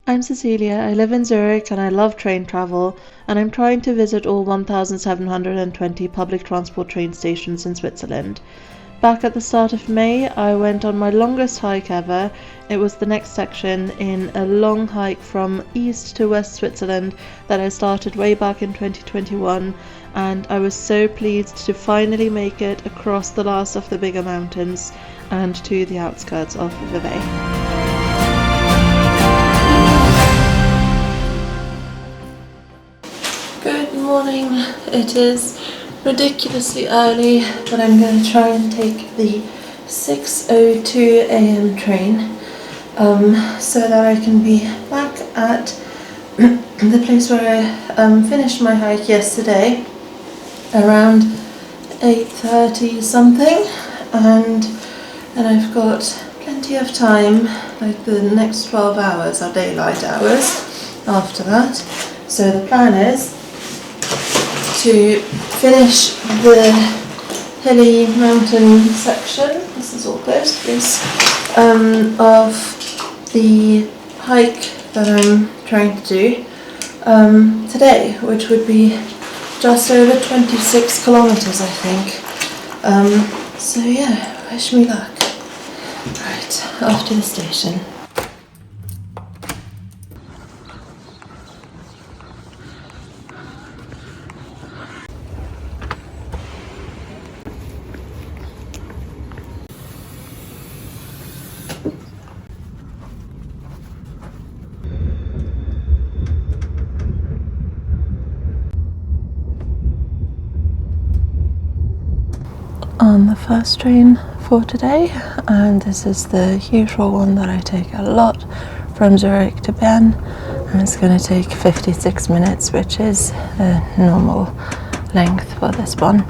I'm Cecilia, I live in Zurich and I love train travel, and I'm trying to visit all 1,720 public transport train stations in Switzerland. Back at the start of May, I went on my longest hike ever. It was the next section in a long hike from east to west Switzerland that I started way back in 2021, and I was so pleased to finally make it across the last of the bigger mountains and to the outskirts of Vevey. Good morning. It is ridiculously early, but I'm going to try and take the 6:02 a.m. train so that I can be back at the place where I finished my hike yesterday around 8:30 something, and then I've got plenty of time, like the next 12 hours are daylight hours after that. So the plan is to finish the hilly mountain section, this is all closed please, of the hike that I'm trying to do today, which would be just over 26 kilometers I think. So yeah, wish me luck. Right, off to the station. On the first train for today, and this is the usual one that I take a lot from Zurich to Bern, and it's going to take 56 minutes, which is a normal length for this one.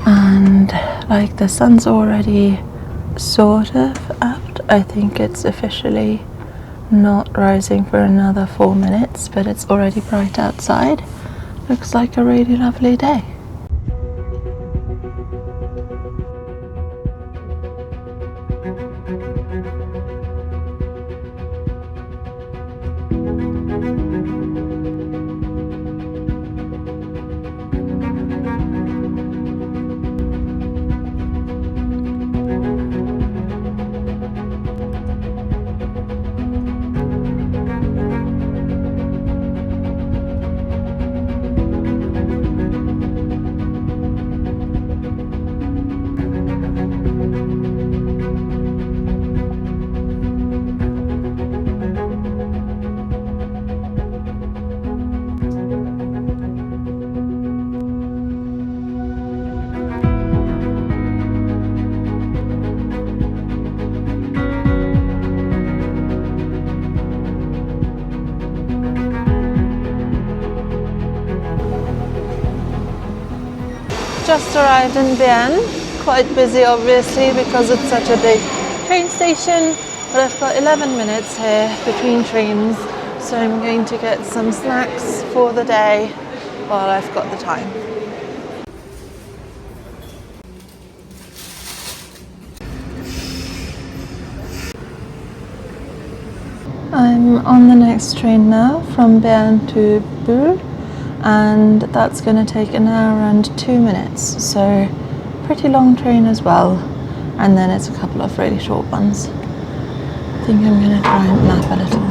And like the sun's already sort of out, I think it's officially not rising for another 4 minutes, but it's already bright outside. Looks like a really lovely day. Just arrived in Bern, quite busy obviously because it's such a big train station, but I've got 11 minutes here between trains, so I'm going to get some snacks for the day while I've got the time. I'm on the next train now from Bern to Buhl, and that's going to take an hour and 2 minutes, so pretty long train as well, and then it's a couple of really short ones. I think I'm going to try and nap a little.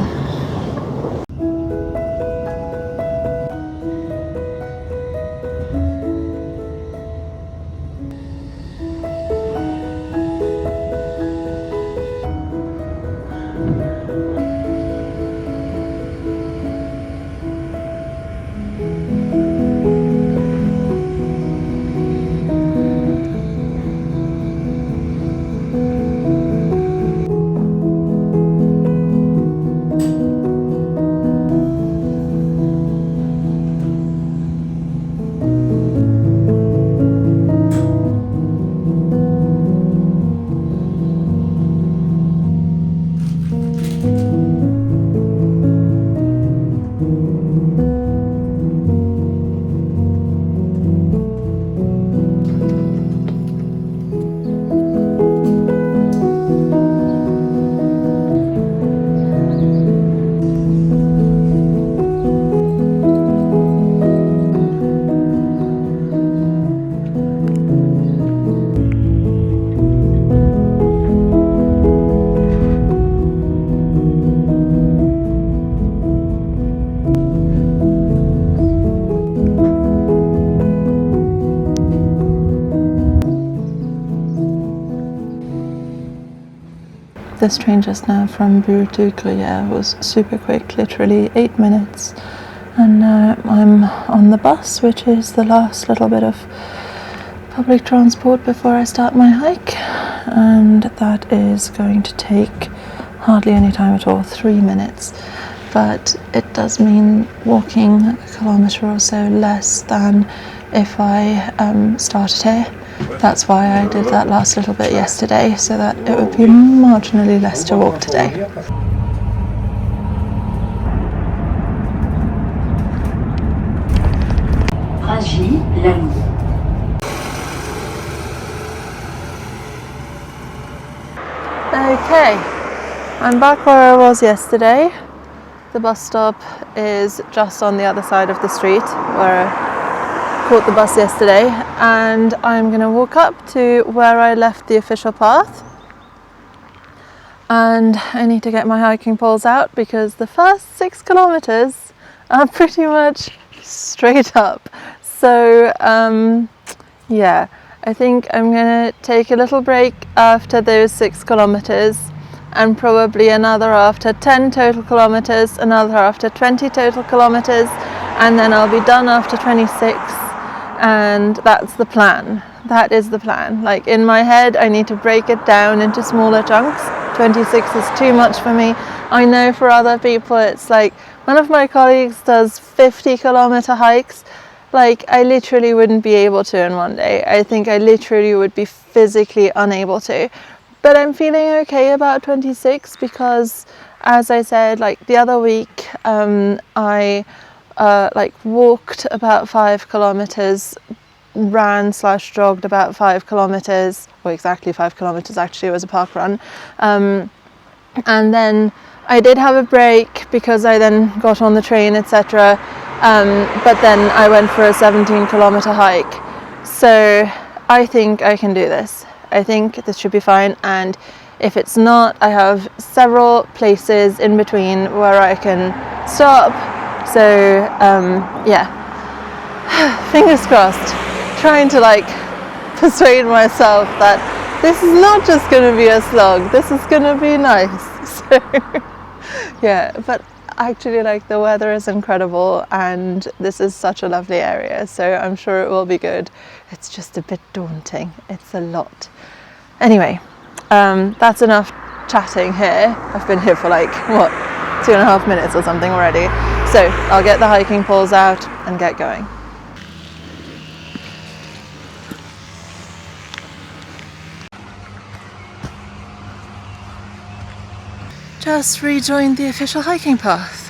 this train just now from Bure to Gruyères was super quick, literally 8 minutes. And now I'm on the bus, which is the last little bit of public transport before I start my hike. And that is going to take hardly any time at all, 3 minutes. But it does mean walking a kilometre or so less than if I started here. That's why I did that last little bit yesterday, so that it would be marginally less to walk today. Lally. Okay, I'm back where I was yesterday. The bus stop is just on the other side of the street where I caught the bus yesterday, and I'm going to walk up to where I left the official path. And I need to get my hiking poles out because the first 6 kilometers are pretty much straight up. So yeah, I think I'm going to take a little break after those 6 kilometers. And probably another after 10 total kilometers, another after 20 total kilometers, and then I'll be done after 26, and that's the plan. That is the plan. Like, in my head, I need to break it down into smaller chunks. 26 is too much for me. I know for other people it's like, one of my colleagues does 50-kilometer hikes. Like, I literally wouldn't be able to in one day. I think I literally would be physically unable to. But I'm feeling okay about 26 because, as I said, like the other week, I walked about 5 kilometers, ran/jogged about 5 kilometers, or exactly 5 kilometers actually, it was a park run. And then I did have a break because I then got on the train, etc. But then I went for a 17-kilometer hike. So I think I can do this. I think this should be fine, and if it's not, I have several places in between where I can stop. So yeah, fingers crossed, trying to persuade myself that this is not just going to be a slog, this is going to be nice. So yeah, but actually the weather is incredible and this is such a lovely area, so I'm sure it will be good. It's just a bit daunting, it's a lot. Anyway, that's enough chatting here. I've been here for 2.5 minutes or something already. So I'll get the hiking poles out and get going. Just rejoined the official hiking path.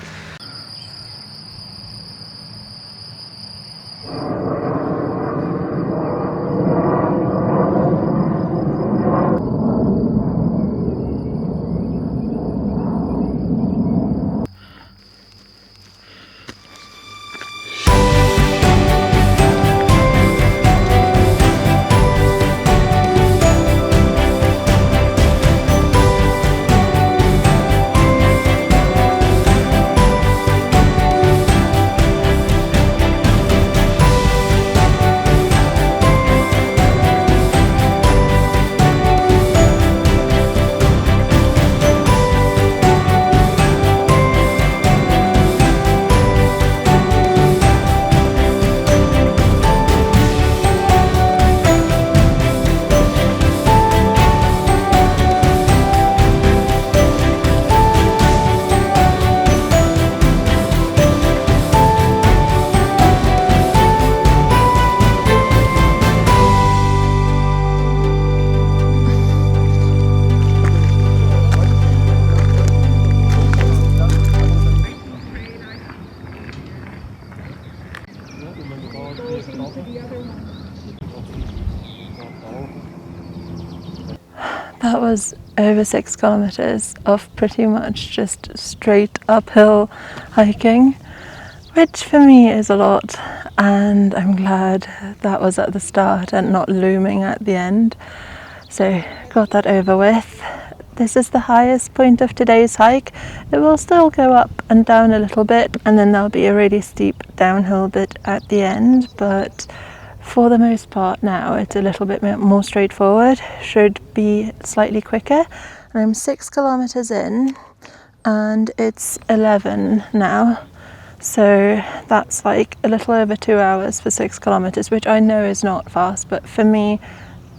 That was over 6 kilometers of pretty much just straight uphill hiking, which for me is a lot, and I'm glad that was at the start and not looming at the end. So got that over with. This is the highest point of today's hike. It will still go up and down a little bit, and then there'll be a really steep downhill bit at the end, but for the most part now it's a little bit more straightforward. Should be slightly quicker, and I'm 6 kilometers in and it's 11 now. So that's like a little over 2 hours for 6 kilometers, which I know is not fast, but for me,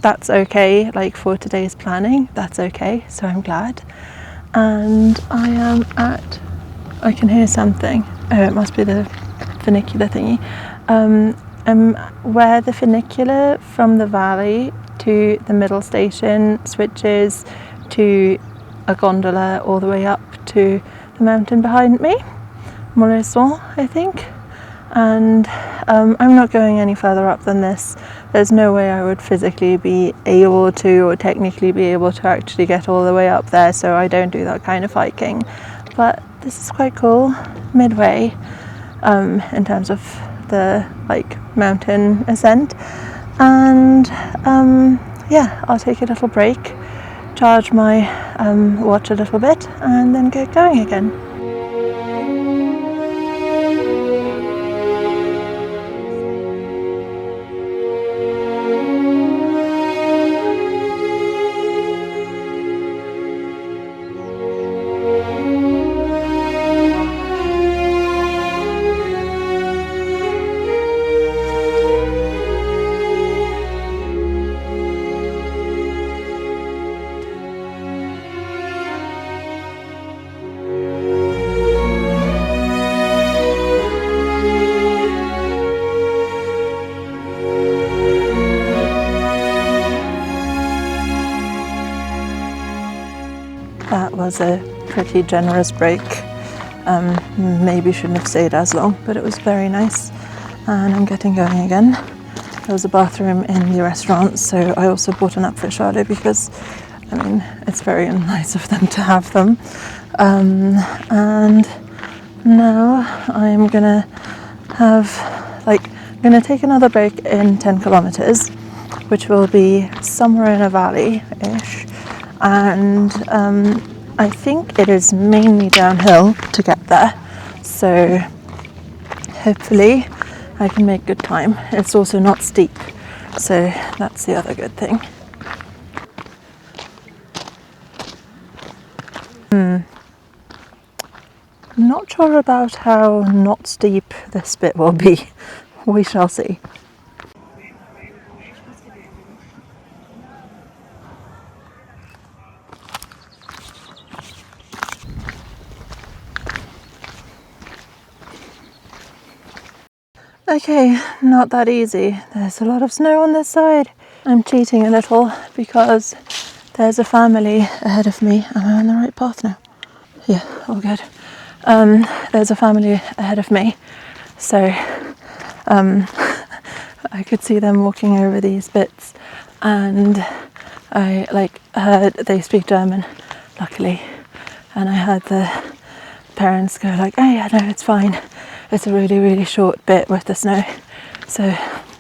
that's okay. Like for today's planning, that's okay. So I'm glad. And I am at, I can hear something. Oh, it must be the funicular thingy. I'm where the funicular from the valley to the middle station switches to a gondola all the way up to the mountain behind me. Moléson, I think, and I'm not going any further up than this. There's no way I would physically be able to, or technically be able to actually get all the way up there, so I don't do that kind of hiking. But this is quite cool, midway, in terms of the like mountain ascent, and yeah, I'll take a little break, charge my watch a little bit, and then get going again. That was a pretty generous break. Maybe shouldn't have stayed as long, but it was very nice. And I'm getting going again. There was a bathroom in the restaurant, so I also bought an up for Charlotte because, I mean, it's very nice of them to have them. And now I'm gonna I'm gonna take another break in 10 kilometers, which will be somewhere in a valley-ish. And I think it is mainly downhill to get there, so hopefully I can make good time. It's also not steep, so that's the other good thing. I'm not sure about how not steep this bit will be. We shall see. Okay, not that easy. There's a lot of snow on this side. I'm cheating a little because there's a family ahead of me. Am I on the right path now? Yeah, all good. There's a family ahead of me, so I could see them walking over these bits, and I heard they speak German, luckily, and I heard the parents go like, "Oh yeah, no, it's fine. It's a really, really short bit with the snow." So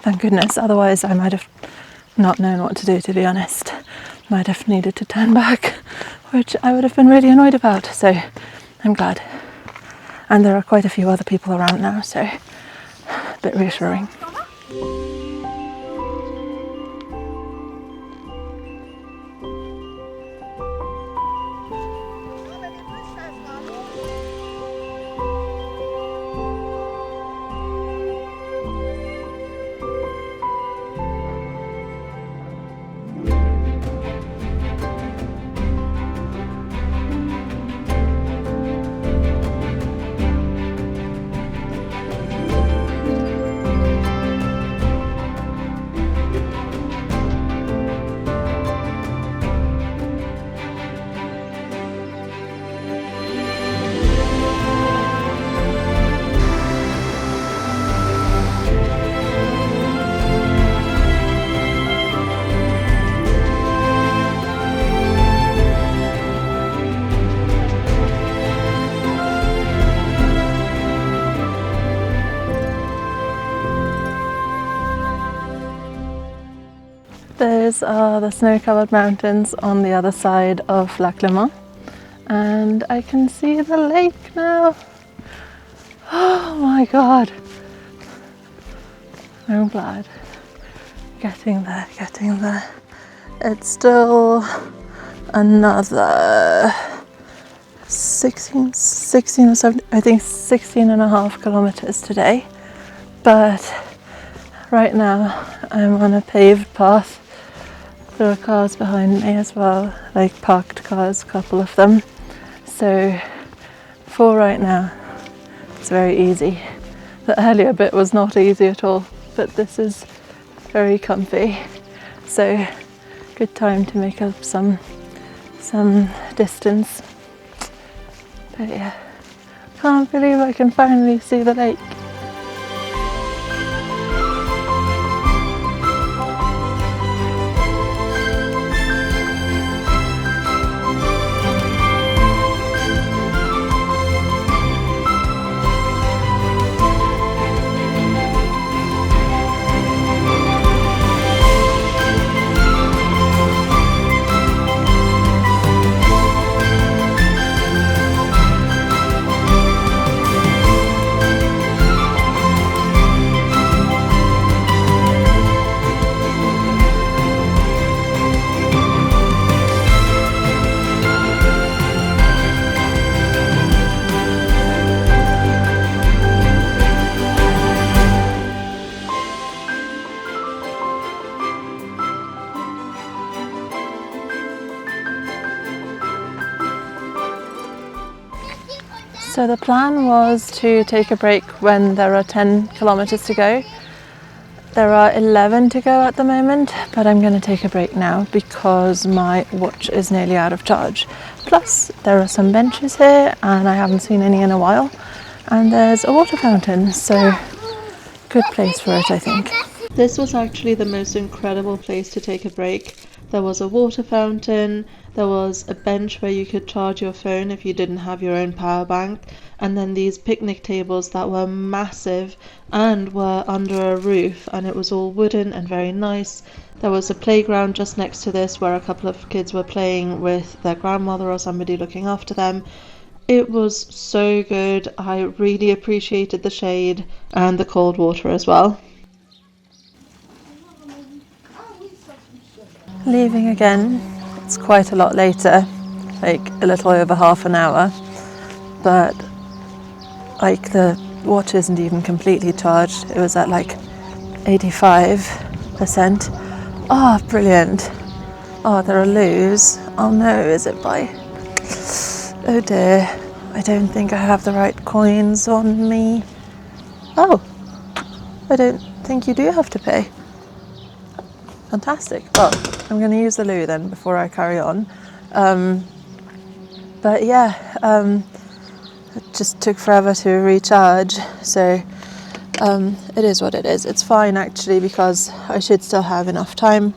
thank goodness. Otherwise, I might have not known what to do. To be honest, might have needed to turn back, which I would have been really annoyed about. So I'm glad. And there are quite a few other people around now, so a bit reassuring. Those are the snow-covered mountains on the other side of Lac Le Mans, and I can see the lake now. Oh my god, I'm glad. Getting there. It's still another 16 or 17, I think 16 and a half kilometers today. But right now I'm on a paved path. There are cars behind me as well, like parked cars, a couple of them. So for right now, it's very easy. The earlier bit was not easy at all, but this is very comfy. So good time to make up some distance. But yeah, can't believe I can finally see the lake. So the plan was to take a break when there are 10 kilometers to go. There are 11 to go at the moment, but I'm going to take a break now because my watch is nearly out of charge. Plus, there are some benches here and I haven't seen any in a while. And there's a water fountain, so good place for it, I think. This was actually the most incredible place to take a break. There was a water fountain, there was a bench where you could charge your phone if you didn't have your own power bank, and then these picnic tables that were massive and were under a roof, and it was all wooden and very nice. There was a playground just next to this where a couple of kids were playing with their grandmother or somebody looking after them. It was so good. I really appreciated the shade and the cold water as well. Leaving again. It's quite a lot later, like a little over half an hour, but like the watch isn't even completely charged. It was at like 85%. Oh, brilliant. Oh, there are loos. Oh no, is it by? Oh dear, I don't think I have the right coins on me. Oh, I don't think you do have to pay. Fantastic. Well, I'm going to use the loo then before I carry on. But yeah, it just took forever to recharge, so it is what it is. It's fine actually because I should still have enough time.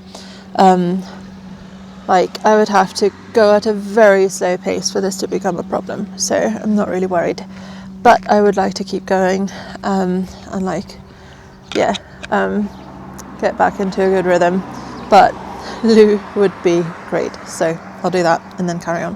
Like I would have to go at a very slow pace for this to become a problem, so I'm not really worried. But I would like to keep going and like, yeah, get back into a good rhythm, but loo would be great, so I'll do that and then carry on.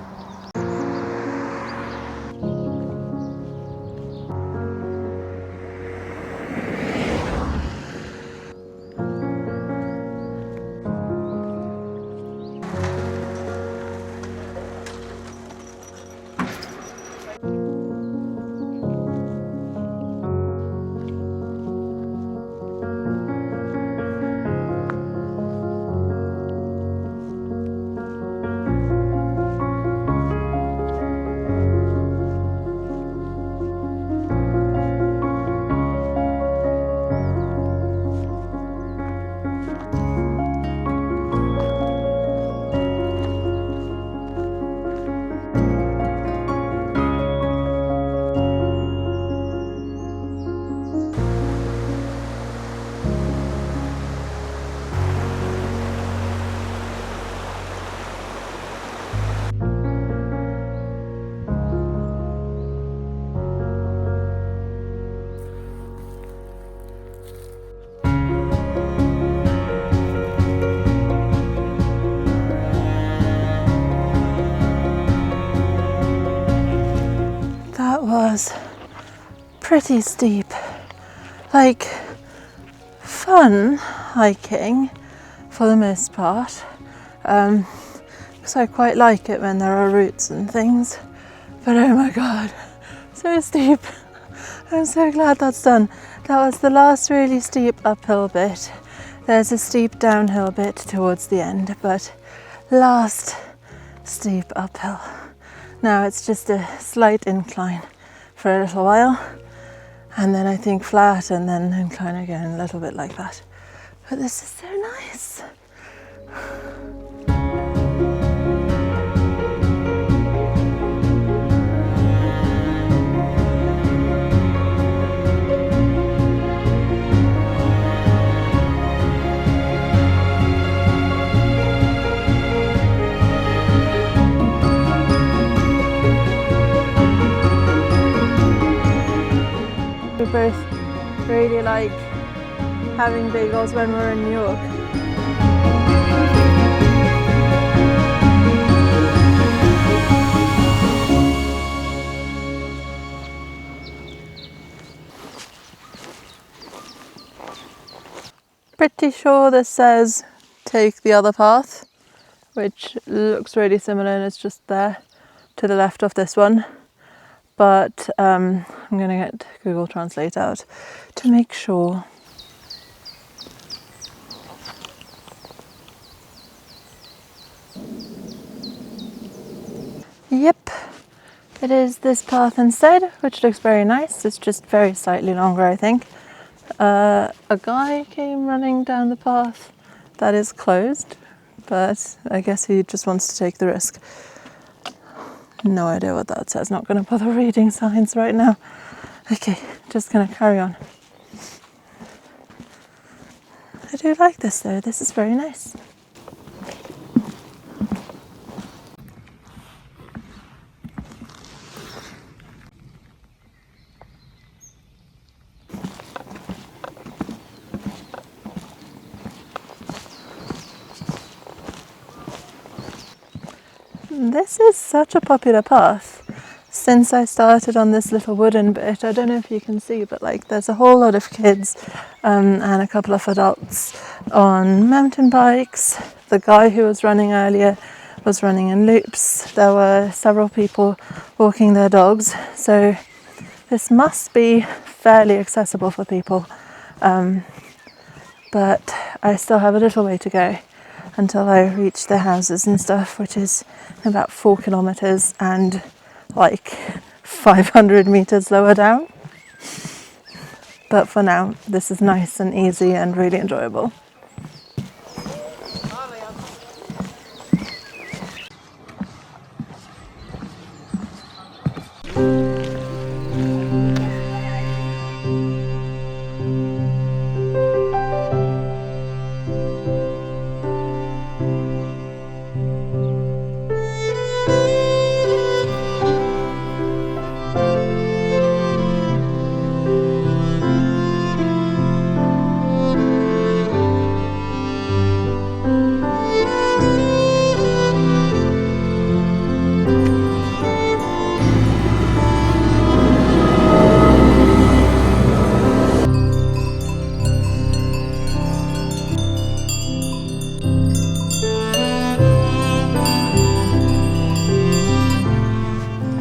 That was pretty steep, like fun hiking for the most part. Because looks I quite like it when there are roots and things, but oh my god, so steep. I'm so glad that's done. That was the last really steep uphill bit. There's a steep downhill bit towards the end, but last steep uphill. Now it's just a slight incline for a little while, and then I think flat and then incline again, a little bit like that. But this is so nice. We both really like having bagels when we're in New York. Pretty sure this says take the other path, which looks really similar and it's just there to the left of this one. But I'm going to get Google Translate out to make sure. Yep, it is this path instead, which looks very nice. It's just very slightly longer, I think. A guy came running down the path that is closed, but I guess he just wants to take the risk. No idea what that says. Not going to bother reading signs right now. Okay, just going to carry on. I do like this though. This is very nice. This is such a popular path. Since I started on this little wooden bit, I don't know if you can see, but like there's a whole lot of kids and a couple of adults on mountain bikes. The guy who was running earlier was running in loops. There were several people walking their dogs, so this must be fairly accessible for people. But I still have a little way to go until I reach their houses and stuff, which is about 4 kilometers and like 500 meters lower down. But for now, this is nice and easy and really enjoyable.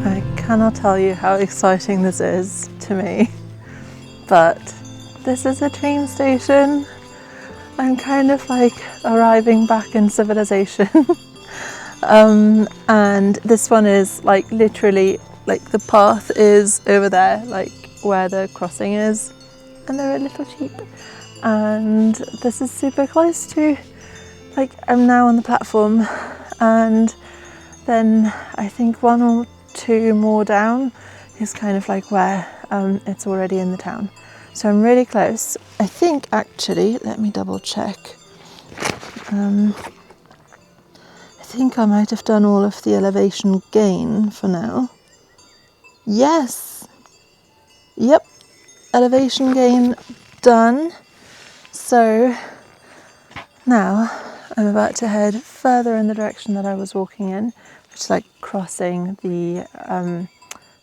I cannot tell you how exciting this is to me, but this is a train station. I'm kind of like arriving back in civilization. And this one is like literally like the path is over there, like where the crossing is, and they're a little cheap, and this is super close to, like, I'm now on the platform, and then I think 1 or 2 more down is kind of like where it's already in the town. So I'm really close. I think actually, let me double check. I think I might have done all of the elevation gain for now. Yes! Yep, elevation gain done. So now I'm about to head further in the direction that I was walking in, which is like crossing the,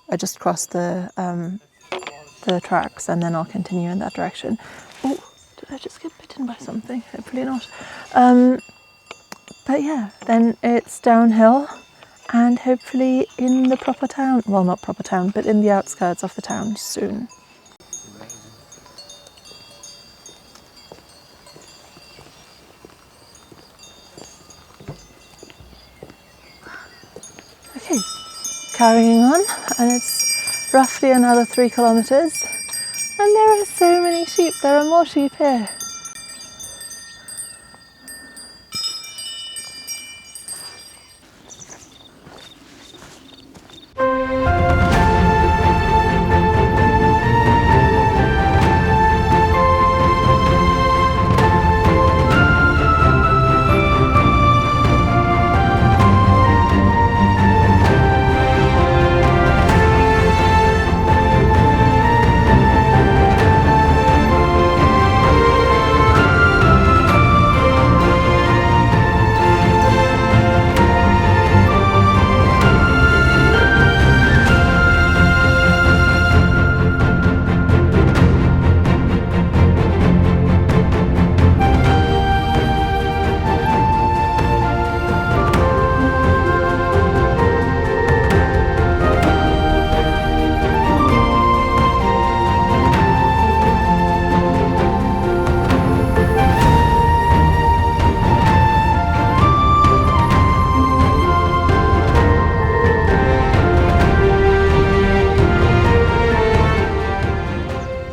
I just crossed the tracks, and then I'll continue in that direction. Oh, did I just get bitten by something? Hopefully not. But yeah, then it's downhill and hopefully in the proper town, well not proper town, but in the outskirts of the town soon. Okay, carrying on, and it's roughly another 3 kilometers, and there are so many sheep. There are more sheep here.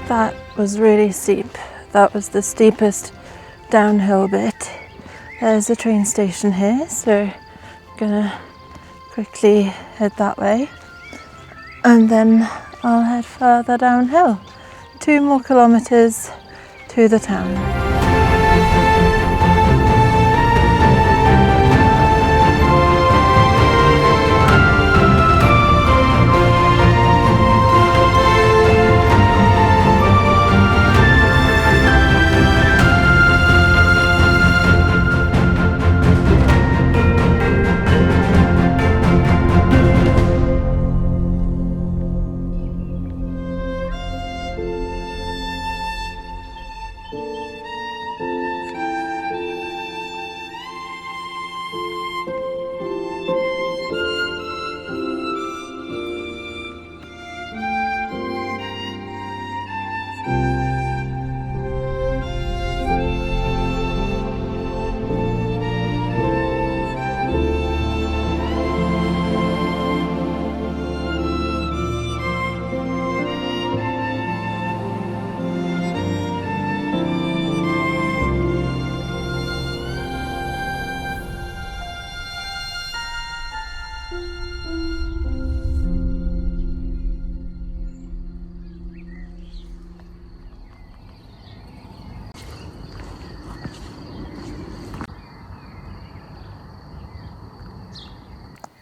That was really steep. That was the steepest downhill bit. There's a train station here, so I'm gonna quickly head that way. And then I'll head further downhill. 2 more kilometers to the town.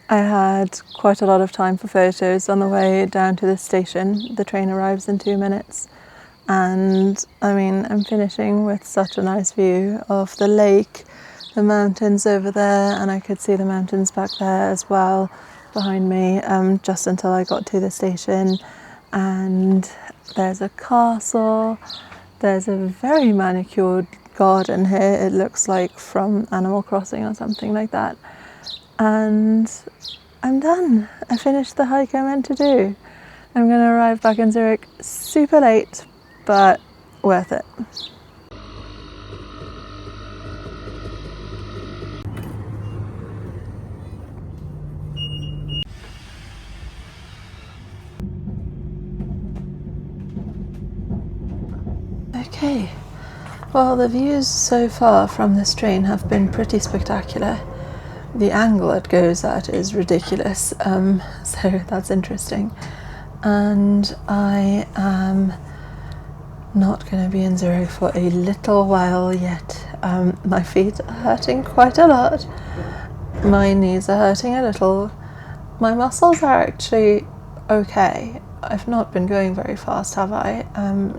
I had quite a lot of time for photos on the way down to the station. The train arrives in 2 minutes. And I mean, I'm finishing with such a nice view of the lake, the mountains over there, and I could see the mountains back there as well behind me, just until I got to the station. And there's a castle, there's a very manicured garden here. It looks like from Animal Crossing or something like that. And I'm done. I finished the hike I meant to do. I'm going to arrive back in Zurich super late, but worth it. Okay, well, the views so far from this train have been pretty spectacular. The angle it goes at is ridiculous, so that's interesting. And I am not going to be in Zurich for a little while yet. My feet are hurting quite a lot. My knees are hurting a little. My muscles are actually okay. I've not been going very fast, have I?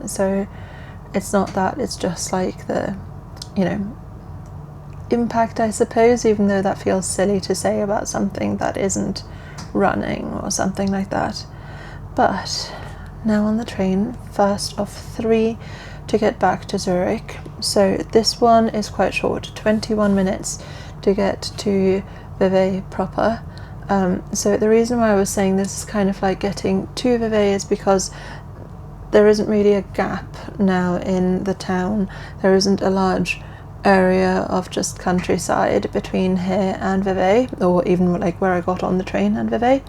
So it's not that, it's just like the, impact, I suppose, even though that feels silly to say about something that isn't running or something like that. But now on the train, first of 3 to get back to Zurich. So this one is quite short, 21 minutes to get to Vevey proper. So the reason why I was saying this is kind of like getting to Vevey is because there isn't really a gap now in the town. There isn't a large area of just countryside between here and Vevey, or even like where I got on the train and Vevey.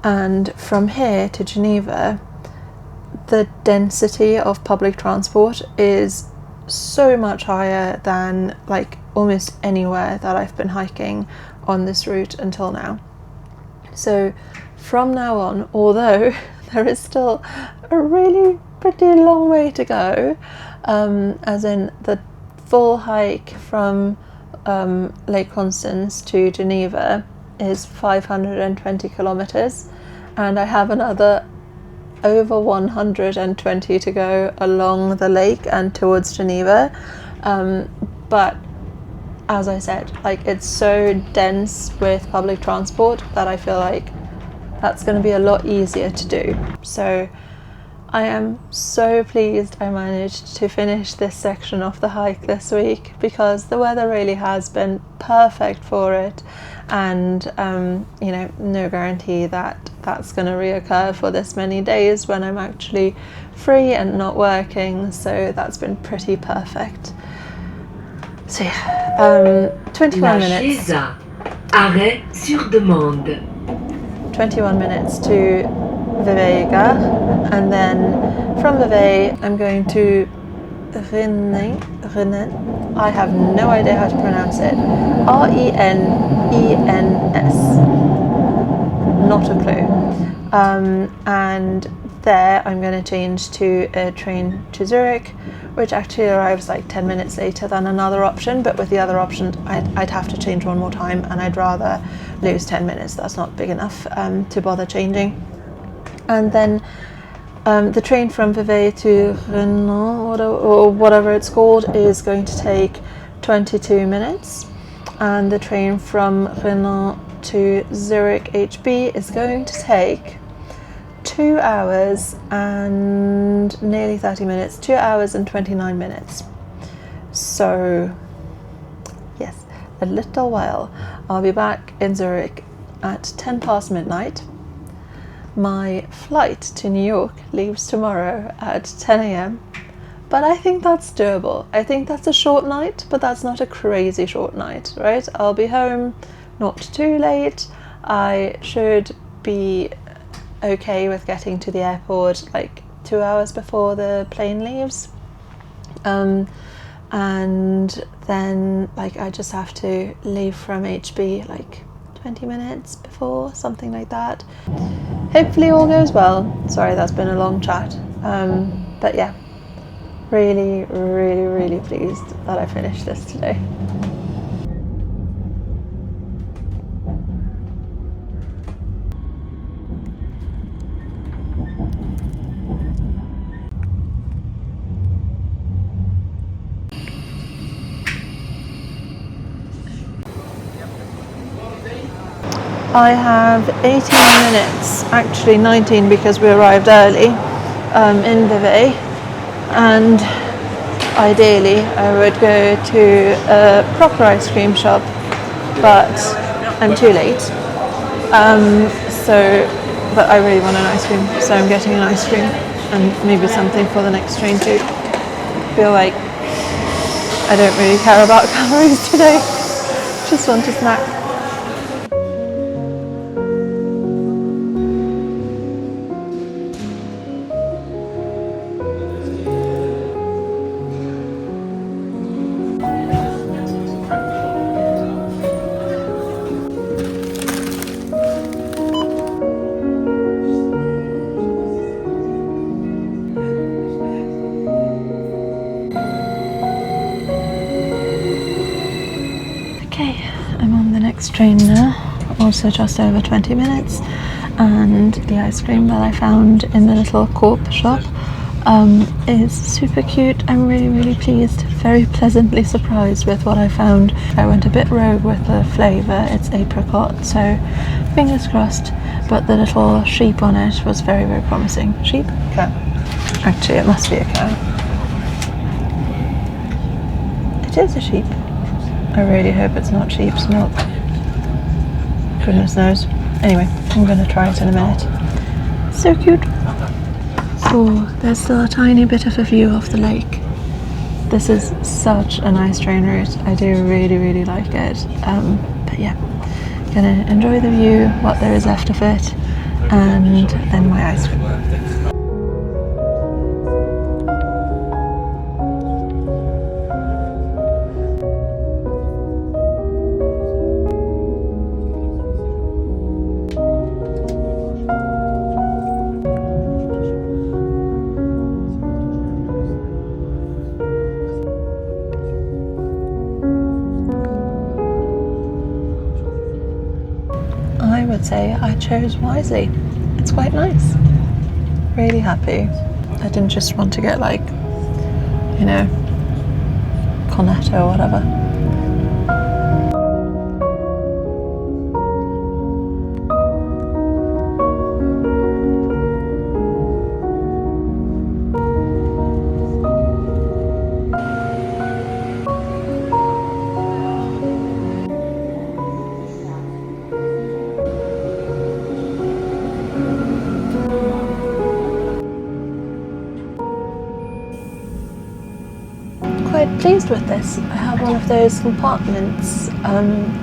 And from here to Geneva, the density of public transport is so much higher than like almost anywhere that I've been hiking on this route until now. So from now on, although there is still a really pretty long way to go, as in the full hike from Lake Constance to Geneva is 520 kilometers, and I have another over 120 to go along the lake and towards Geneva. But as I said, like it's so dense with public transport that I feel like that's going to be a lot easier to do. So I am so pleased I managed to finish this section of the hike this week, because the weather really has been perfect for it, and you know, no guarantee that that's going to reoccur for this many days when I'm actually free and not working, so that's been pretty perfect. So yeah, 21 minutes. Arrêt sur demande. 21 minutes to Vevey Gare, and then from Vevey I'm going to Rennes. I have no idea how to pronounce it. Renens. Not a clue. And there I'm going to change to a train to Zurich, which actually arrives like 10 minutes later than another option, but with the other option I'd have to change one more time, and I'd rather lose 10 minutes. That's not big enough to bother changing. And then the train from Vevey to Rennes, or whatever it's called, is going to take 22 minutes, and the train from Rennes to Zurich HB is going to take 2 hours and nearly 30 minutes, 2 hours and 29 minutes. So yes, a little while. I'll be back in Zurich at 10 past midnight. My flight to New York leaves tomorrow at 10 a.m. But I think that's doable. I think that's a short night, but that's not a crazy short night, right? I'll be home not too late. I should be okay with getting to the airport like 2 hours before the plane leaves. And then like I just have to leave from HB like 20 minutes before, something like that. Hopefully all goes well. Sorry, that's been a long chat. But yeah, really, really, really pleased that I finished this today. I have 18 minutes, actually 19 because we arrived early in Vevey, and ideally I would go to a proper ice cream shop, but I'm too late. But I really want an ice cream, so I'm getting an ice cream and maybe something for the next train too. I feel like I don't really care about calories today, just want a snack. Train now, also just over 20 minutes, and the ice cream that I found in the little Coop shop is super cute. I'm really, really pleased, very pleasantly surprised with what I found. I went a bit rogue with the flavour, it's apricot, so fingers crossed, but the little sheep on it was very, very promising. Sheep? Cow. Actually, it must be a cow. It is a sheep. I really hope it's not sheep's milk. Goodness knows. Anyway, I'm going to try it in a minute. So cute. Oh, there's still a tiny bit of a view of the lake. This is such a nice train route. I do really like it. But yeah, gonna enjoy the view, what there is left of it, and then my ice cream. I would say I chose wisely. It's quite nice. Really happy. I didn't just want to get like, you know, cornetto or whatever. Quite pleased with this. I have one of those compartments.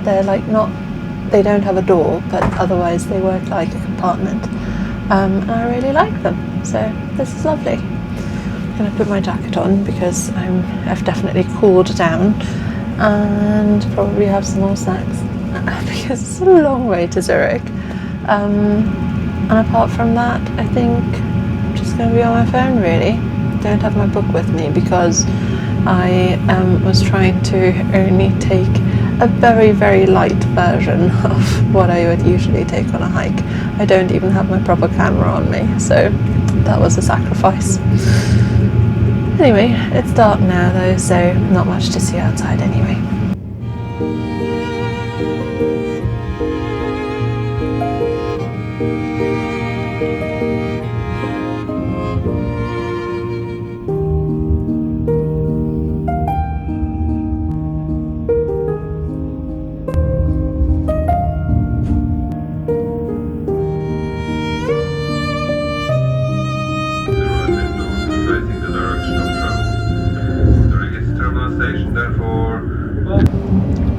They're like not, they don't have a door, but otherwise they work like a compartment. And I really like them. So this is lovely. I'm gonna put my jacket on because I've definitely cooled down, and probably have some more snacks because it's a long way to Zurich. And apart from that, I think I'm just gonna be on my phone really. Don't have my book with me because I was trying to only take a very light version of what I would usually take on a hike. I don't even have my proper camera on me, so that was a sacrifice. Anyway, it's dark now though, so not much to see outside anyway.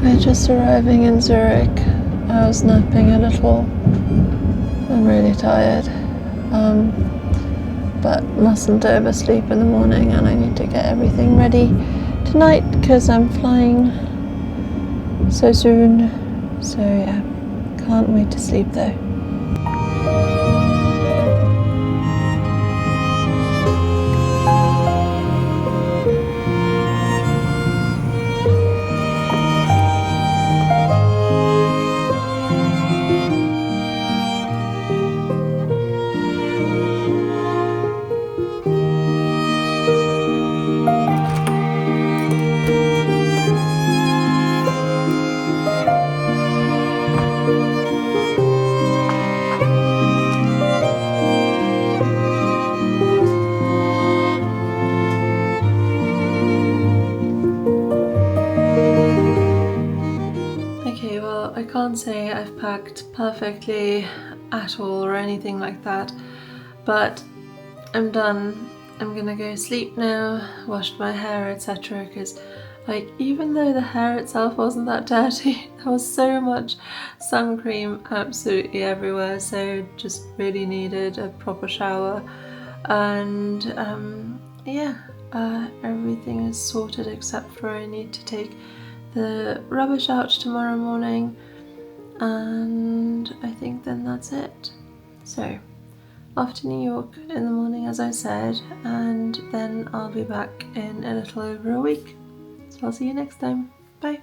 We're just arriving in Zurich. I was napping a little. I'm really tired. But mustn't oversleep in the morning, and I need to get everything ready tonight because I'm flying so soon. So yeah, can't wait to sleep though. I can't say I've packed perfectly at all or anything like that, but I'm done. I'm gonna go sleep now, washed my hair, etc. because like even though the hair itself wasn't that dirty, there was so much sun cream absolutely everywhere, so just really needed a proper shower. And everything is sorted except for I need to take the rubbish out tomorrow morning, and I think then that's it. So off to New York in the morning as I said, and then I'll be back in a little over a week. So I'll see you next time. Bye.